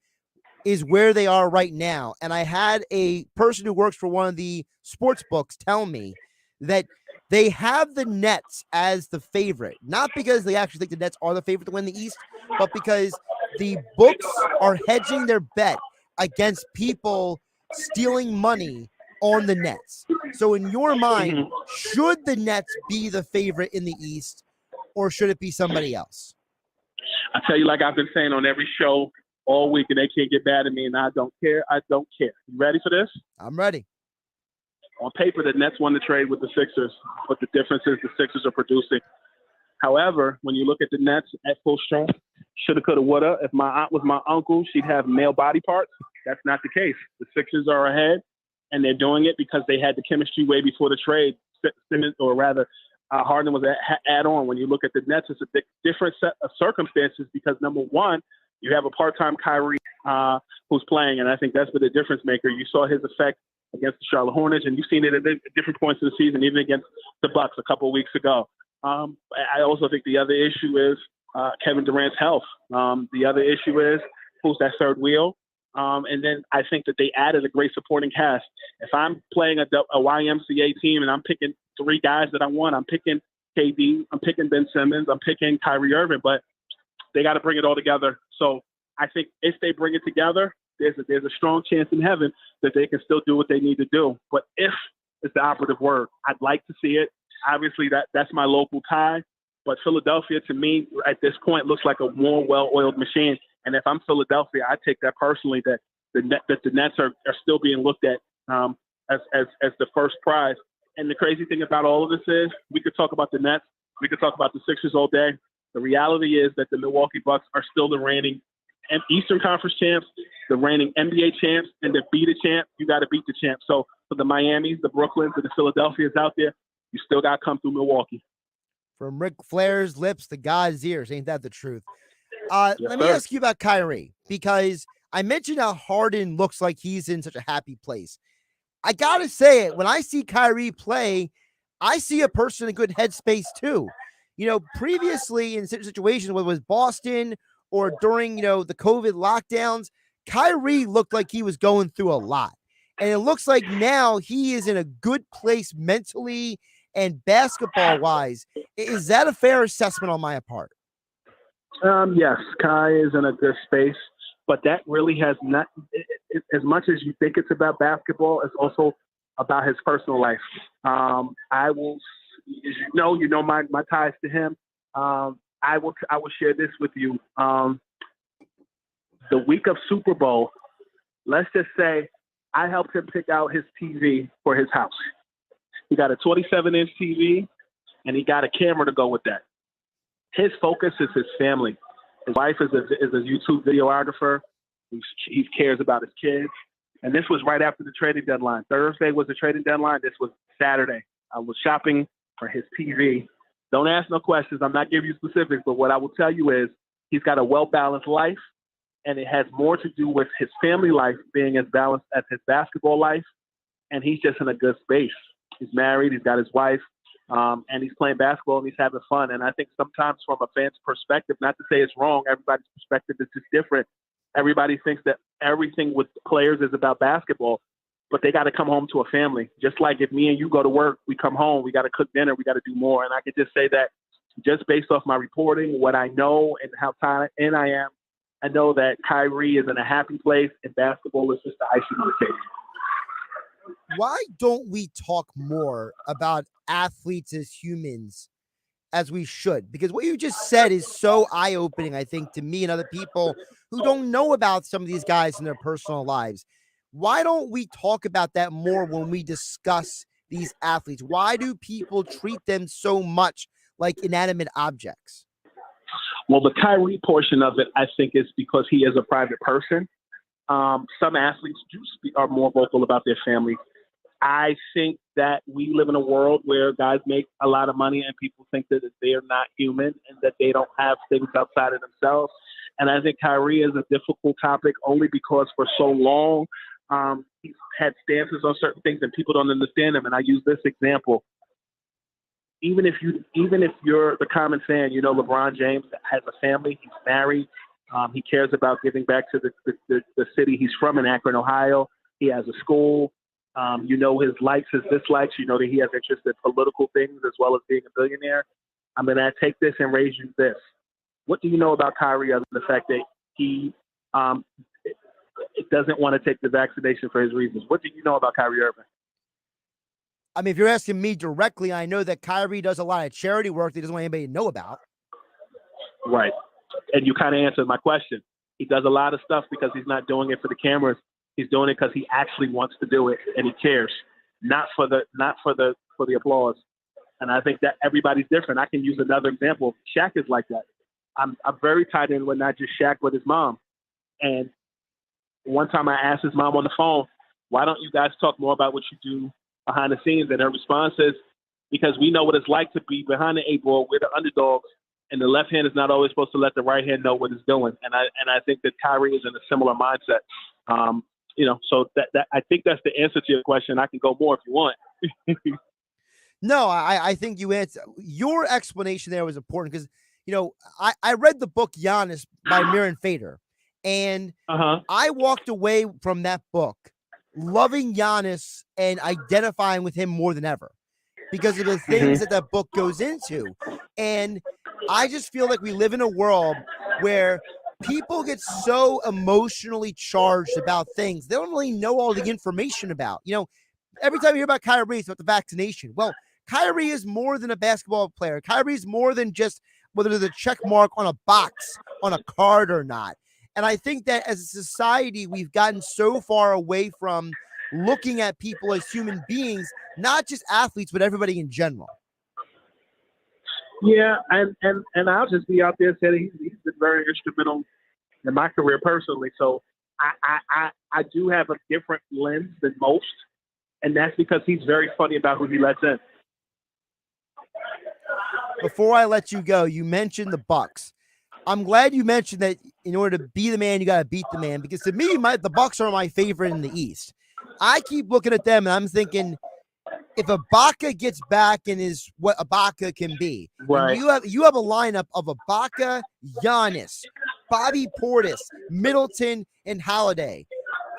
is where they are right now. And I had a person who works for one of the sports books tell me that they have the Nets as the favorite, not because they actually think the Nets are the favorite to win the East, but because the books are hedging their bet against people stealing money on the Nets. So in your mind, should the Nets be the favorite in the East, or should it be somebody else? I tell you, like I've been saying on every show all week, and they can't get mad at me, and I don't care. I don't care. You ready for this? I'm ready. On paper, the Nets won the trade with the Sixers, but the difference is the Sixers are producing. However, when you look at the Nets at full strength, shoulda, coulda, woulda. If my aunt was my uncle, she'd have male body parts. That's not the case. The Sixers are ahead, and they're doing it because they had the chemistry way before the trade. Simmons, or rather, Harden was an add-on. When you look at the Nets, it's a different set of circumstances because, number one, you have a part-time Kyrie who's playing, and I think that's been the difference maker. You saw his effect against the Charlotte Hornets, and you've seen it at different points of the season, even against the Bucks a couple of weeks ago. I also think the other issue is Kevin Durant's health. The other issue is who's that third wheel. And then I think that they added a great supporting cast. If I'm playing a YMCA team and I'm picking three guys that I want, I'm picking KD, I'm picking Ben Simmons, I'm picking Kyrie Irving, but they got to bring it all together. So I think if they bring it together, there's a strong chance in heaven that they can still do what they need to do. But if is the operative word, I'd like to see it. Obviously, that's my local tie. But Philadelphia, to me, at this point, looks like a more well-oiled machine. And if I'm Philadelphia, I take that personally that the Nets are still being looked at as the first prize. And the crazy thing about all of this is we could talk about the Nets, we could talk about the Sixers all day. The reality is that the Milwaukee Bucks are still the reigning Eastern Conference champs, the reigning NBA champs, and to beat a champ, you got to beat the champ. So for the Miamis, the Brooklyns, and the Philadelphias out there, you still got to come through Milwaukee. From Ric Flair's lips to God's ears, ain't that the truth? Let me ask you about Kyrie, because I mentioned how Harden looks like he's in such a happy place. I got to say it, when I see Kyrie play, I see a person in a good headspace too. Previously in situations, whether it was Boston or during, the COVID lockdowns, Kyrie looked like he was going through a lot. And it looks like now he is in a good place mentally and basketball-wise. Is that a fair assessment on my part? Yes, Kai is in a good space, but that really has not, as much as you think it's about basketball, it's also about his personal life. I will, as you know my ties to him. I will share this with you. The week of Super Bowl, let's just say I helped him pick out his TV for his house. He got a 27-inch TV, and he got a camera to go with that. His focus is his family. His wife is a YouTube videographer. He cares about his kids. And this was right after the trading deadline. Thursday was the trading deadline. This was Saturday. I was shopping for his TV. Don't ask no questions. I'm not giving you specifics, but what I will tell you is he's got a well-balanced life, and it has more to do with his family life being as balanced as his basketball life, and he's just in a good space. He's married. He's got his wife. And he's playing basketball and he's having fun. And I think sometimes from a fan's perspective, not to say it's wrong, everybody's perspective is just different. Everybody thinks that everything with players is about basketball, but they got to come home to a family. Just like if me and you go to work, we come home, we got to cook dinner, we got to do more. And I could just say that just based off my reporting, what I know and how tired I am, I know that Kyrie is in a happy place and basketball is just the icing on the cake. Why don't we talk more about athletes as humans as we should? Because what you just said is so eye-opening, I think, to me and other people who don't know about some of these guys in their personal lives. Why don't we talk about that more when we discuss these athletes? Why do people treat them so much like inanimate objects? Well, the Kyrie portion of it, I think, is because he is a private person. Some athletes are more vocal about their family. I think that we live in a world where guys make a lot of money and people think that they're not human and that they don't have things outside of themselves. And I think Kyrie is a difficult topic only because for so long he's had stances on certain things and people don't understand him. And I use this example. Even if you're the common fan, you know LeBron James has a family, he's married. He cares about giving back to the city he's from in Akron, Ohio. He has a school. You know his likes, his dislikes. You know that he has interest in political things as well as being a billionaire. I'm going to take this and raise you this. What do you know about Kyrie other than the fact that he doesn't want to take the vaccination for his reasons? What do you know about Kyrie Irving? I mean, if you're asking me directly, I know that Kyrie does a lot of charity work that he doesn't want anybody to know about. Right. And you kind of answered my question. He does a lot of stuff because he's not doing it for the cameras. He's doing it because he actually wants to do it and he cares, not for the applause. And I think that everybody's different. I can use another example. Shaq is like that. I'm very tied in with not just Shaq, but his mom. And one time I asked his mom on the phone, why don't you guys talk more about what you do behind the scenes? And her response is, because we know what it's like to be behind the eight ball. We're the underdogs. And the left hand is not always supposed to let the right hand know what it's doing. And I think that Kyrie is in a similar mindset. So that I think that's the answer to your question. I can go more if you want. No, I think you answered. Your explanation there was important because, I read the book Giannis by Miran Fader, and I walked away from that book loving Giannis and identifying with him more than ever because of the things that book goes into. And I just feel like we live in a world where people get so emotionally charged about things they don't really know all the information about. Every time you hear about Kyrie, it's about the vaccination. Well, Kyrie is more than a basketball player. Kyrie is more than just whether there's a check mark on a box, on a card or not. And I think that as a society, we've gotten so far away from looking at people as human beings, not just athletes, but everybody in general. Yeah, and I'll just be out there saying he's been very instrumental in my career personally. So I do have a different lens than most, and that's because he's very funny about who he lets in. Before I let you go, you mentioned the Bucks. I'm glad you mentioned that in order to be the man, you got to beat the man, because to me, the Bucks are my favorite in the East. I keep looking at them and I'm thinking, if Ibaka gets back and is what Ibaka can be, right? You have a lineup of Ibaka, Giannis, Bobby Portis, Middleton, and Holiday.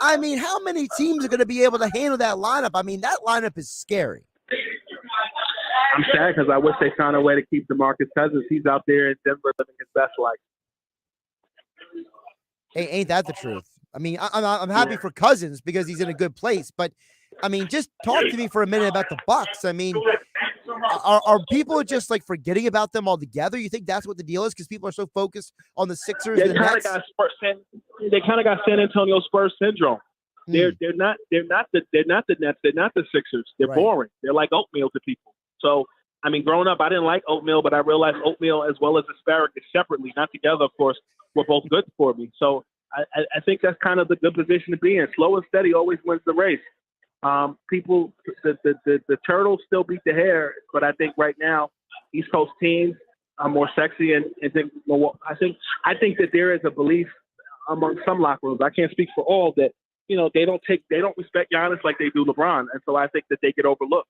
I mean, how many teams are going to be able to handle that lineup? I mean, that lineup is scary. I'm sad because I wish they found a way to keep DeMarcus Cousins. He's out there in Denver living his best life. Hey, ain't that the truth? I mean, I'm happy for Cousins because he's in a good place, but I mean, just talk to me for a minute about the Bucks. I mean, are people just like forgetting about them altogether? You think that's what the deal is because people are so focused on the Sixers and the Nets? They kind of got San Antonio Spurs syndrome. They're not the Nets. They're not the Sixers. They're boring. They're like oatmeal to people. So I mean, growing up, I didn't like oatmeal, but I realized oatmeal as well as asparagus separately, not together, of course, were both good for me. So I think that's kind of the good position to be in. Slow and steady always wins the race. The turtles still beat the hare, but I think right now East Coast teams are more sexy and think more. I think that there is a belief among some locker rooms. I can't speak for all that. You know, they don't respect Giannis like they do LeBron, and so I think that they get overlooked.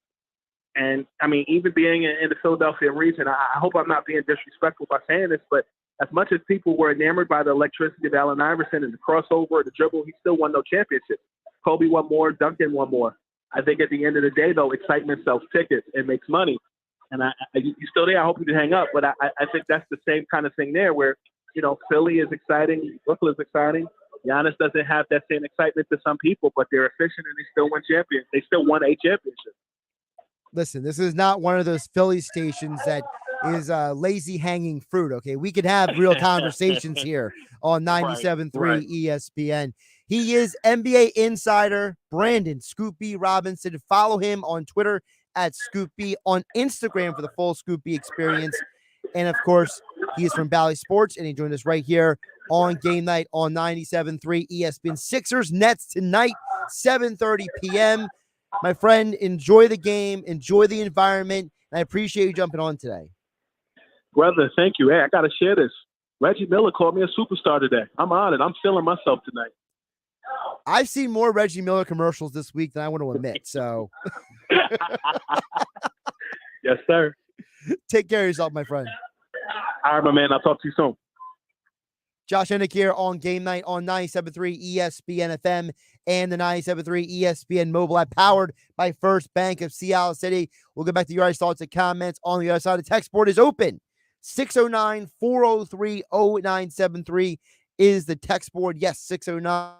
And I mean, even being in the Philadelphia region, I hope I'm not being disrespectful by saying this, but as much as people were enamored by the electricity of Allen Iverson and the crossover, the dribble, he still won no championship. Kobe won more, Duncan won more. I think at the end of the day, though, excitement sells tickets and makes money. And you still there? I hope you can hang up. But I think that's the same kind of thing there where, you know, Philly is exciting, Brooklyn is exciting. Giannis doesn't have that same excitement to some people, but they're efficient and they still win champions. They still won a championship. Listen, this is not one of those Philly stations that is lazy hanging fruit, okay? We could have real conversations here on 97.3 ESPN. He is NBA insider Brandon Scoop B Robinson. Follow him on Twitter at Scoop B, on Instagram for the full Scoop B experience. And, of course, he is from Bally Sports, and he joined us right here on Game Night on 97.3 ESPN. Sixers Nets tonight, 7:30 p.m. My friend, enjoy the game, enjoy the environment, and I appreciate you jumping on today. Brother, thank you. Hey, I got to share this. Reggie Miller called me a superstar today. I'm on it. I'm feeling myself tonight. I've seen more Reggie Miller commercials this week than I want to admit, so. Yes, sir. Take care of yourself, my friend. All right, my man. I'll talk to you soon. Josh Hennig here on Game Night on 97.3 ESPN FM and the 97.3 ESPN mobile app, powered by First Bank of Seattle City. We'll get back to your guys' thoughts and comments on the other side. The text board is open. 609-403-0973 is the text board. Yes, 609.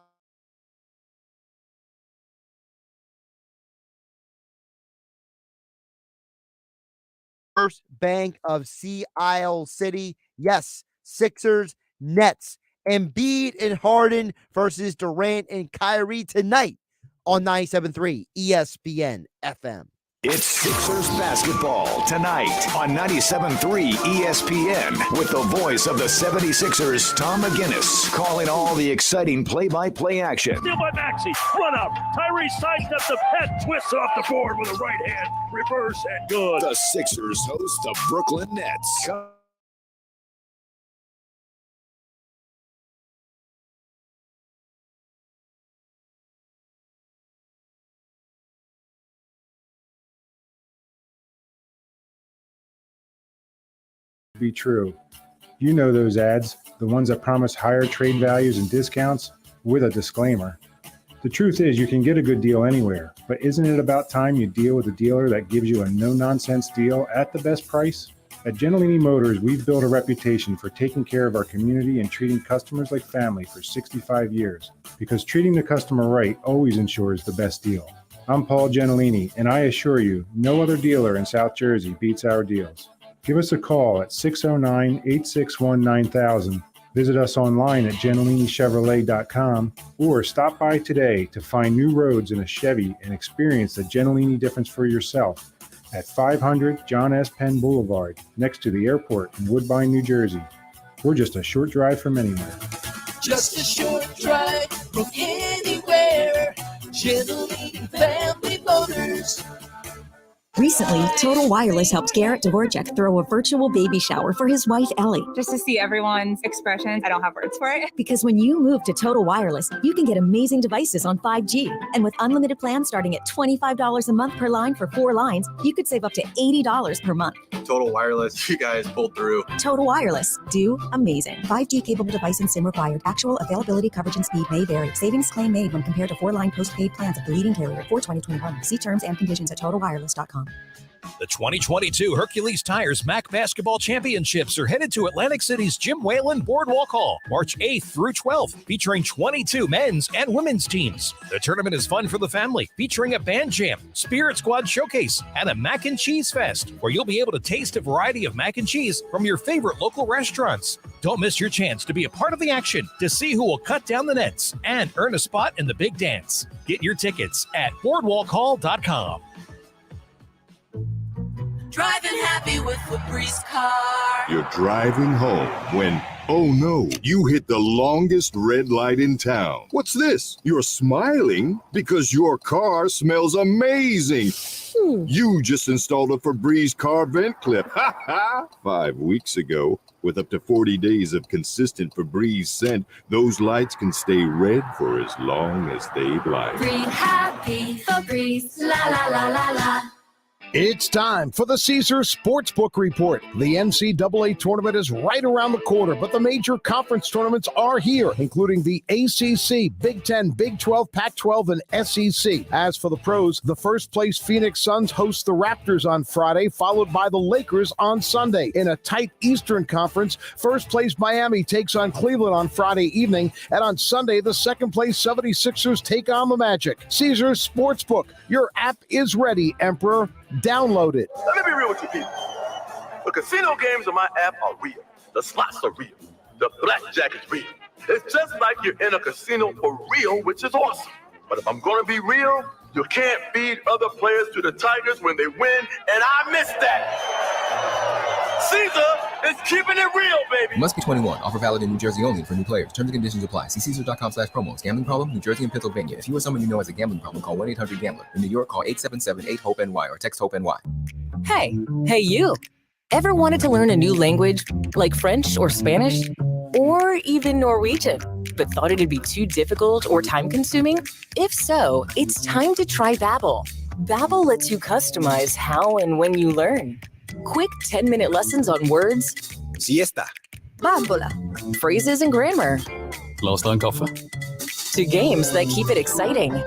First Bank of Seattle City. Yes, Sixers, Nets, Embiid and Harden versus Durant and Kyrie tonight on 97.3 ESPN FM. It's Sixers basketball tonight on 97.3 ESPN with the voice of the 76ers, Tom McGinnis, calling all the exciting play-by-play action. Steal by Maxey, run up. Tyrese sidesteps the pet, twists off the board with a right hand, reverse and good. The Sixers host the Brooklyn Nets. Be true. You know those ads, the ones that promise higher trade values and discounts with a disclaimer. The truth is you can get a good deal anywhere, but isn't it about time you deal with a dealer that gives you a no-nonsense deal at the best price? At Gentilini Motors, we've built a reputation for taking care of our community and treating customers like family for 65 years, because treating the customer right always ensures the best deal. I'm Paul Gentilini, and I assure you, no other dealer in South Jersey beats our deals. Give us a call at 609-861-9000. Visit us online at GentiliniChevrolet.com or stop by today to find new roads in a Chevy and experience the Gentilini difference for yourself at 500 John S. Penn Boulevard, next to the airport in Woodbine, New Jersey. We're just a short drive from anywhere. Just a short drive from anywhere. Gentilini Family Motors. Recently, Total Wireless helped Garrett Dvorak throw a virtual baby shower for his wife, Ellie. Just to see everyone's expressions, I don't have words for it. Because when you move to Total Wireless, you can get amazing devices on 5G. And with unlimited plans starting at $25 a month per line for 4 lines, you could save up to $80 per month. Total Wireless, you guys pulled through. Total Wireless, do amazing. 5G capable device and SIM required. Actual availability, coverage, and speed may vary. Savings claim made when compared to 4-line postpaid plans of the leading carrier for 2021. See terms and conditions at totalwireless.com. The 2022 Hercules Tires MAC Basketball Championships are headed to Atlantic City's Jim Whalen Boardwalk Hall, March 8th through 12th, featuring 22 men's and women's teams. The tournament is fun for the family, featuring a band jam, Spirit Squad showcase, and a mac and cheese fest, where you'll be able to taste a variety of mac and cheese from your favorite local restaurants. Don't miss your chance to be a part of the action, to see who will cut down the nets, and earn a spot in the big dance. Get your tickets at boardwalkhall.com. Driving happy with Febreze car. You're driving home when, oh no, you hit the longest red light in town. What's this? You're smiling because your car smells amazing. You just installed a Febreze car vent clip. Ha ha! 5 weeks ago. With up to 40 days of consistent Febreze scent, those lights can stay red for as long as they'd like. Breathe happy, Febreze, la la la la la. It's time for the Caesars Sportsbook Report. The NCAA tournament is right around the corner, but the major conference tournaments are here, including the ACC, Big 10, Big 12, Pac-12, and SEC. As for the pros, the first-place Phoenix Suns host the Raptors on Friday, followed by the Lakers on Sunday. In a tight Eastern Conference, first-place Miami takes on Cleveland on Friday evening, and on Sunday, the second-place 76ers take on the Magic. Caesars Sportsbook, your app is ready, Emperor. Download it. Let me be real with you people. The casino games on my app are real. The slots are real. The blackjack is real. It's just like you're in a casino for real, which is awesome. But if I'm going to be real, you can't feed other players to the Tigers when they win, and I miss that. Caesar is keeping it real, baby. Must be 21. Offer valid in New Jersey only for new players. Terms and conditions apply. See Caesars.com/promos. Gambling problem? New Jersey and Pennsylvania. If you or someone you know has a gambling problem, call 1-800-GAMBLER. In New York, call 877-8-HOPE-NY or text HOPE-NY. Hey, you. Ever wanted to learn a new language, like French or Spanish, or even Norwegian, but thought it'd be too difficult or time-consuming? If so, it's time to try Babbel. Babbel lets you customize how and when you learn. Quick 10-minute lessons on words, siesta, bambola, phrases and grammar, Lost on coffee, to games that keep it exciting.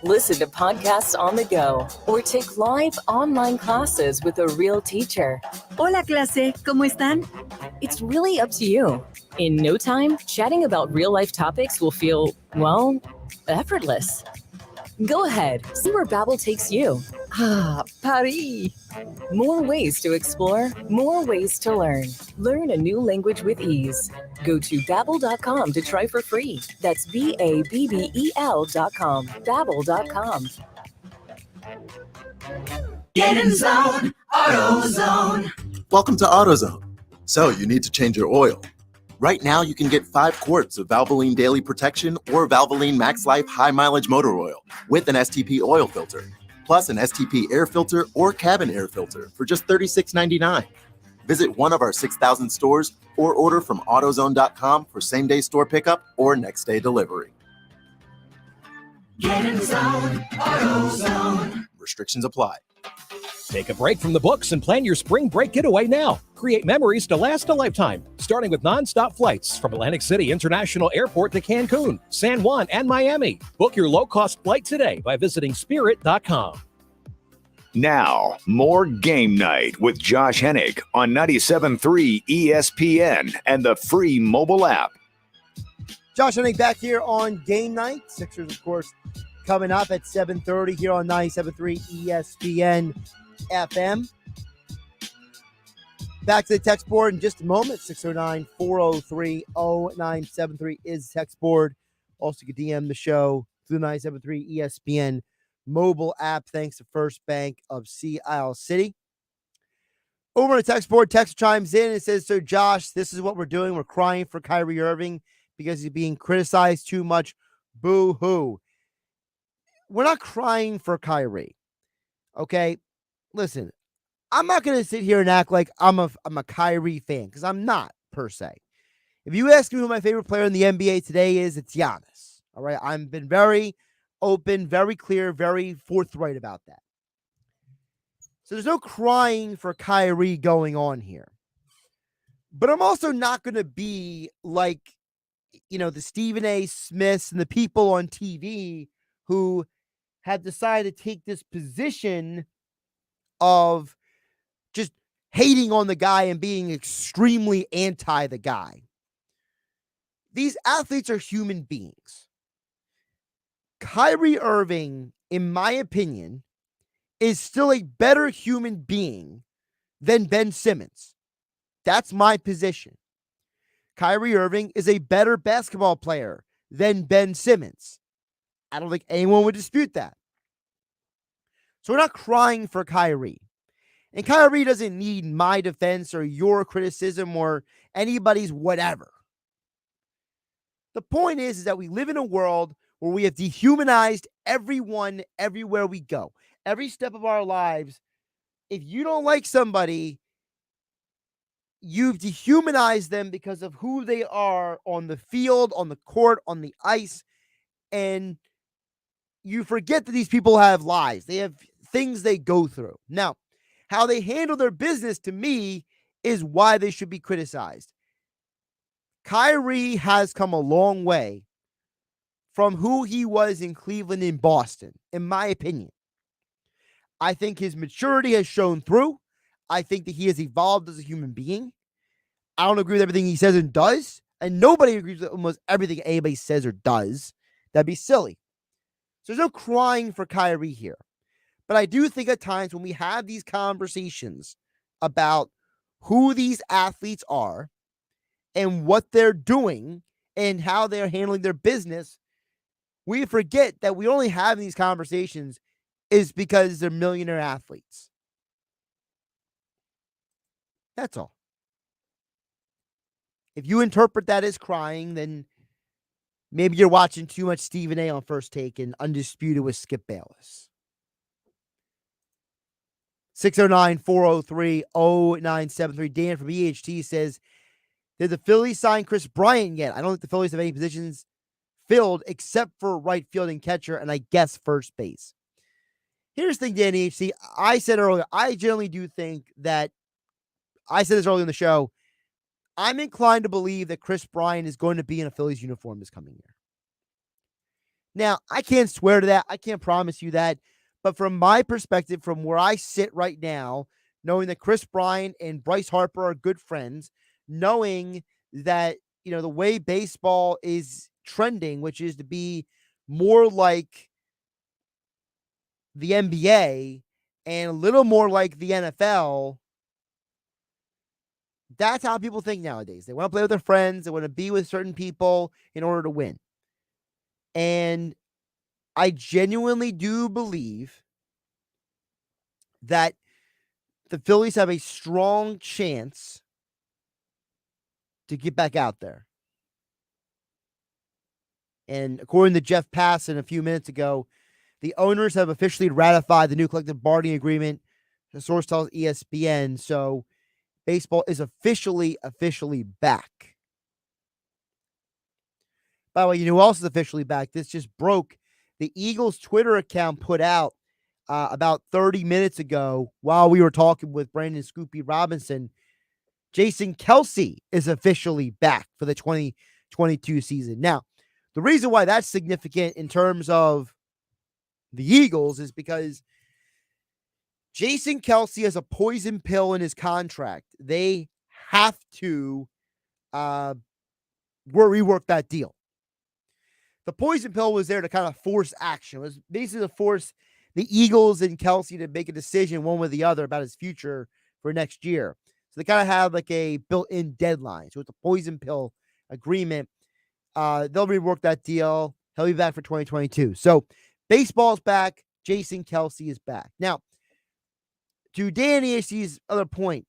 Listen to podcasts on the go or take live online classes with a real teacher. Hola clase, ¿cómo están? It's really up to you. In no time, chatting about real-life topics will feel, well, effortless. Go ahead, see where Babbel takes you. Ah, Paris. More ways to explore, more ways to learn. Learn a new language with ease. Go to Babbel.com to try for free. That's Babbel.com. Babbel.com. Get in zone, AutoZone. Welcome to AutoZone. So you need to change your oil. Right now, you can get 5 quarts of Valvoline Daily Protection or Valvoline Max Life High Mileage Motor Oil with an STP oil filter, plus an STP air filter or cabin air filter for just $36.99. Visit one of our 6,000 stores or order from AutoZone.com for same-day store pickup or next-day delivery. Get in zone, AutoZone. Restrictions apply. Take a break from the books and plan your spring break getaway now. Create memories to last a lifetime, starting with nonstop flights from Atlantic City International Airport to Cancun, San Juan, and Miami. Book your low-cost flight today by visiting Spirit.com. Now, more Game Night with Josh Hennig on 97.3 ESPN and the free mobile app. Josh Hennig back here on Game Night. Sixers, of course, coming up at 7:30 here on 97.3 ESPN FM. Back to the text board in just a moment. 609-403-0973 is the text board. Also, you can DM the show through the 97.3 ESPN mobile app. Thanks to First Bank of Sea Isle City. Over on the text board, text chimes in and says, so Josh, this is what we're doing. We're crying for Kyrie Irving because he's being criticized too much. Boo-hoo. We're not crying for Kyrie. Okay? Listen, I'm not going to sit here and act like I'm a Kyrie fan because I'm not, per se. If you ask me who my favorite player in the NBA today is, it's Giannis. All right? I've been very open, very clear, very forthright about that. So there's no crying for Kyrie going on here. But I'm also not going to be like, the Stephen A. Smiths and the people on TV who have decided to take this position of just hating on the guy and being extremely anti the guy. These athletes are human beings. Kyrie Irving, in my opinion, is still a better human being than Ben Simmons. That's my position. Kyrie Irving is a better basketball player than Ben Simmons. I don't think anyone would dispute that. So we're not crying for Kyrie. And Kyrie doesn't need my defense or your criticism or anybody's whatever. The point is that we live in a world where we have dehumanized everyone everywhere we go. Every step of our lives, if you don't like somebody, you've dehumanized them because of who they are on the field, on the court, on the ice, and you forget that these people have lives. They have things they go through. Now, how they handle their business, to me, is why they should be criticized. Kyrie has come a long way from who he was in Cleveland and Boston, in my opinion. I think his maturity has shown through. I think that he has evolved as a human being. I don't agree with everything he says and does, and nobody agrees with almost everything anybody says or does. That'd be silly. So there's no crying for Kyrie here. But I do think at times when we have these conversations about who these athletes are and what they're doing and how they're handling their business, we forget that we only have these conversations is because they're millionaire athletes. That's all. If you interpret that as crying, then maybe you're watching too much Stephen A on First Take and Undisputed with Skip Bayless. 609-403-0973. Dan from EHT says, did the Phillies sign Chris Bryant yet? I don't think the Phillies have any positions filled except for right field and catcher, and I guess first base. Here's the thing, Dan EHT. I said earlier, I generally do think that, I said this earlier in the show, I'm inclined to believe that Chris Bryant is going to be in a Phillies uniform this coming year. Now, I can't swear to that. I can't promise you that. But from my perspective, from where I sit right now, knowing that Chris Bryant and Bryce Harper are good friends, knowing that, the way baseball is trending, which is to be more like the NBA and a little more like the NFL, that's how people think nowadays. They want to play with their friends. They want to be with certain people in order to win. And I genuinely do believe that the Phillies have a strong chance to get back out there. And according to Jeff Passan a few minutes ago, the owners have officially ratified the new collective bargaining agreement. The source tells ESPN. So baseball is officially back. By the way, who else is officially back? This just broke. The Eagles Twitter account put out about 30 minutes ago while we were talking with Brandon Scoopy Robinson. Jason Kelce is officially back for the 2022 season. Now, the reason why that's significant in terms of the Eagles is because Jason Kelce has a poison pill in his contract. They have to rework that deal. The poison pill was there to kind of force action. It was basically to force the Eagles and Kelce to make a decision one way or the other about his future for next year. So they kind of have like a built-in deadline. So it's a poison pill agreement. They'll rework that deal. He'll be back for 2022. So baseball's back. Jason Kelce is back. Now, to Dan EHC's other point,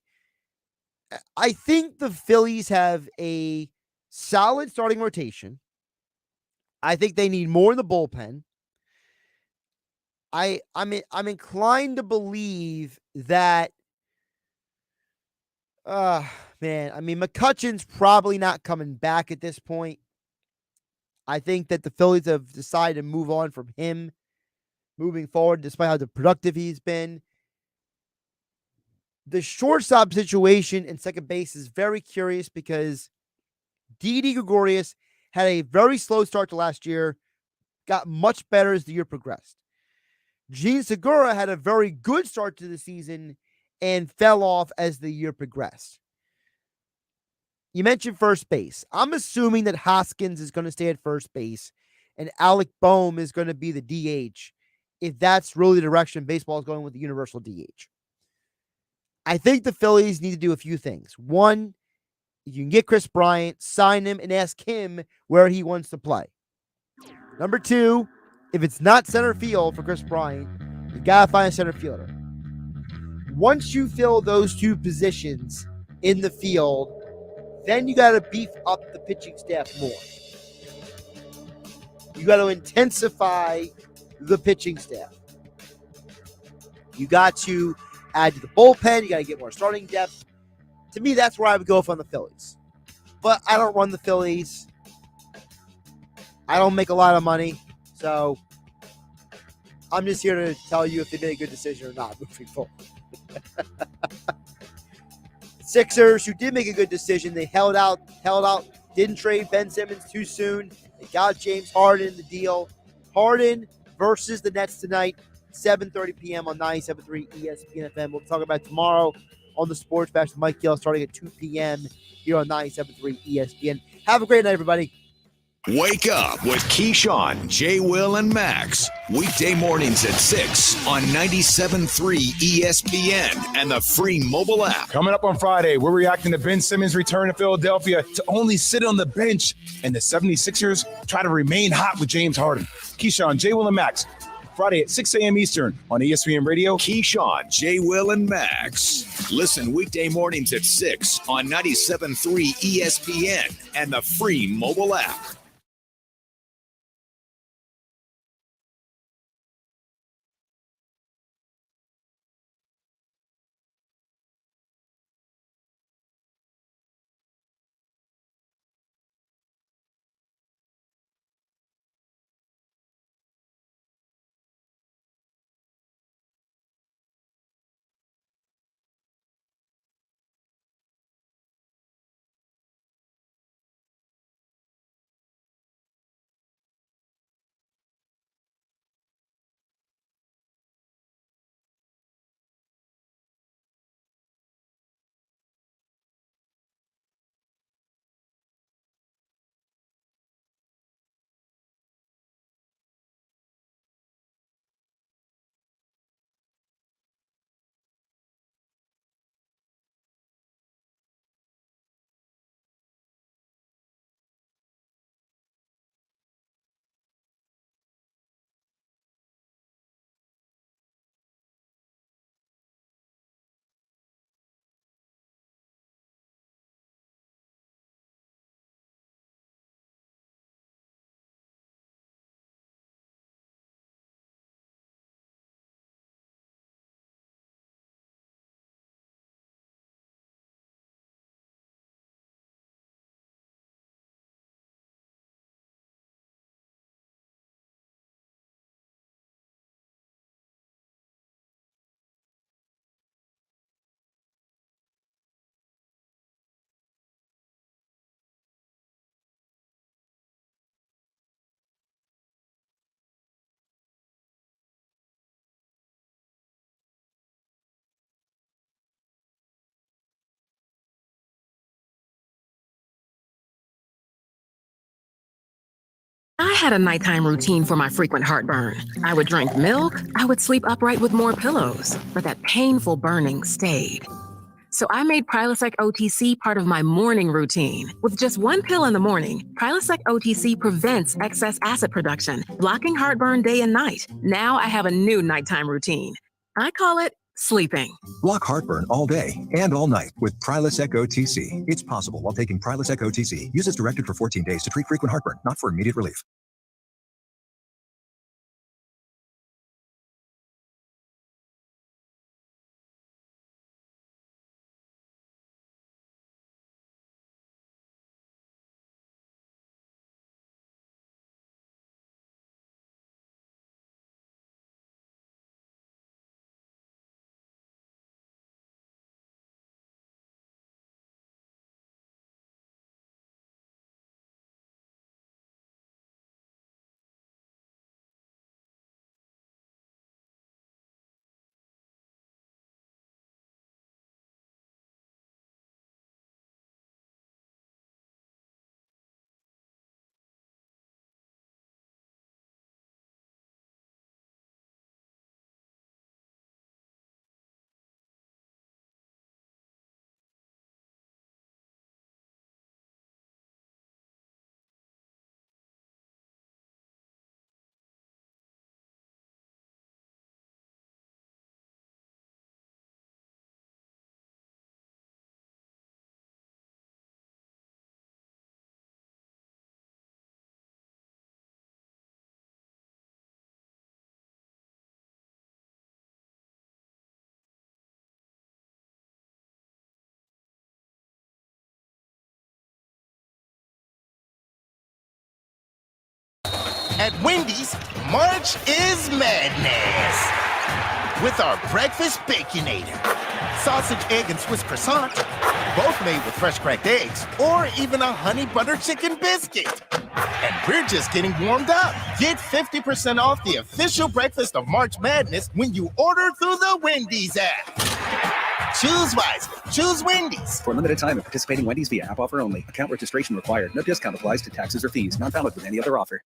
I think the Phillies have a solid starting rotation. I think they need more in the bullpen. I'm inclined to believe that McCutcheon's probably not coming back at this point. I think that the Phillies have decided to move on from him moving forward, despite how productive he's been. The shortstop situation in second base is very curious because Didi Gregorius had a very slow start to last year, got much better as the year progressed. Gene Segura had a very good start to the season and fell off as the year progressed. You mentioned first base. I'm assuming that Hoskins is going to stay at first base and Alec Boehm is going to be the DH if that's really the direction baseball is going with the universal DH. I think the Phillies need to do a few things. One, you can get Chris Bryant, sign him, and ask him where he wants to play. Number two, if it's not center field for Chris Bryant, you got to find a center fielder. Once you fill those two positions in the field, then you got to beef up the pitching staff more. You got to intensify the pitching staff. You got to add to the bullpen. You got to get more starting depth. To me, that's where I would go from the Phillies. But I don't run the Phillies. I don't make a lot of money. So I'm just here to tell you if they made a good decision or not moving forward. Sixers, who did make a good decision, they held out, didn't trade Ben Simmons too soon. They got James Harden in the deal. Harden versus the Nets tonight, 7:30 p.m. on 97.3 ESPN FM. We'll talk about it tomorrow on the Sports Bash with Mike Gill starting at 2 p.m. here on 97.3 ESPN. Have a great night, everybody. Wake up with Keyshawn, J. Will, and Max. Weekday mornings at 6 on 97.3 ESPN and the free mobile app. Coming up on Friday, we're reacting to Ben Simmons' return to Philadelphia to only sit on the bench, and the 76ers try to remain hot with James Harden. Keyshawn, J. Will, and Max. Friday at 6 a.m. Eastern on ESPN Radio. Keyshawn, J. Will, and Max. Listen weekday mornings at 6 on 97.3 ESPN and the free mobile app. I had a nighttime routine for my frequent heartburn. I would drink milk, I would sleep upright with more pillows, but that painful burning stayed. So I made Prilosec OTC part of my morning routine. With just one pill in the morning, Prilosec OTC prevents excess acid production, blocking heartburn day and night. Now I have a new nighttime routine. I call it sleeping. Block heartburn all day and all night with Prilosec OTC. It's possible while taking Prilosec OTC. Use as directed for 14 days to treat frequent heartburn, not for immediate relief. At Wendy's, March is madness. With our breakfast Baconator. Sausage, egg, and Swiss croissant, both made with fresh cracked eggs, or even a honey butter chicken biscuit. And we're just getting warmed up. Get 50% off the official breakfast of March Madness when you order through the Wendy's app. Choose wisely. Choose Wendy's. For a limited time at participating Wendy's via app offer only. Account registration required. No discount applies to taxes or fees. Not valid with any other offer.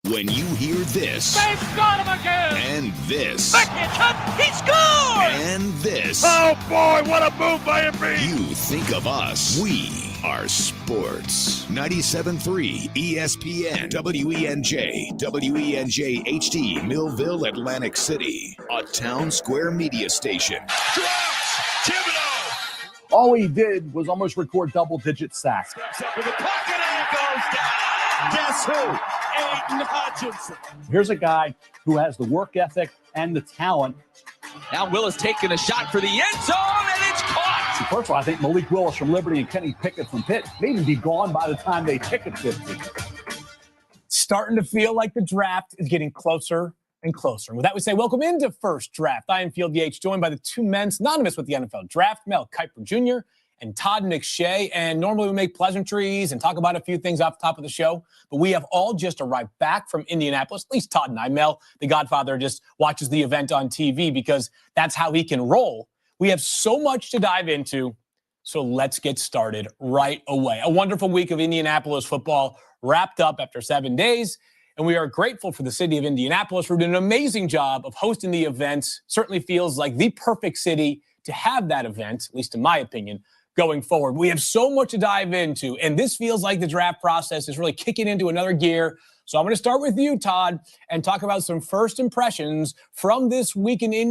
When you hear this, They've got him again! and this, He scored! and this, Oh boy, what a move by Embiid! you think of us. We are sports. 97.3 ESPN, WENJ, WENJ HD, Millville, Atlantic City, a town square media station. All he did was almost record double-digit sacks. Guess who? Aiden Hutchinson. Here's a guy who has the work ethic and the talent. Now Willis taking a shot for the end zone, and it's caught. First of all, I think Malik Willis from Liberty and Kenny Pickett from Pitt may even be gone by the time they kick at 50. Starting to feel like the draft is getting closer and closer. With that, we say welcome into First Draft. I am Field Yates, joined by the two men synonymous with the NFL Draft, Mel Kiper Jr. and Todd McShay. And normally we make pleasantries and talk about a few things off the top of the show, but we have all just arrived back from Indianapolis, at least Todd and I. Mel, the Godfather, just watches the event on TV because that's how he can roll. We have so much to dive into, so let's get started right away. A wonderful week of Indianapolis football wrapped up after 7 days, and we are grateful for the city of Indianapolis for doing an amazing job of hosting the events. Certainly feels like the perfect city to have that event, at least in my opinion, going forward. We have so much to dive into, and this feels like the draft process is really kicking into another gear. So I'm going to start with you, Todd, and talk about some first impressions from this week in Indy.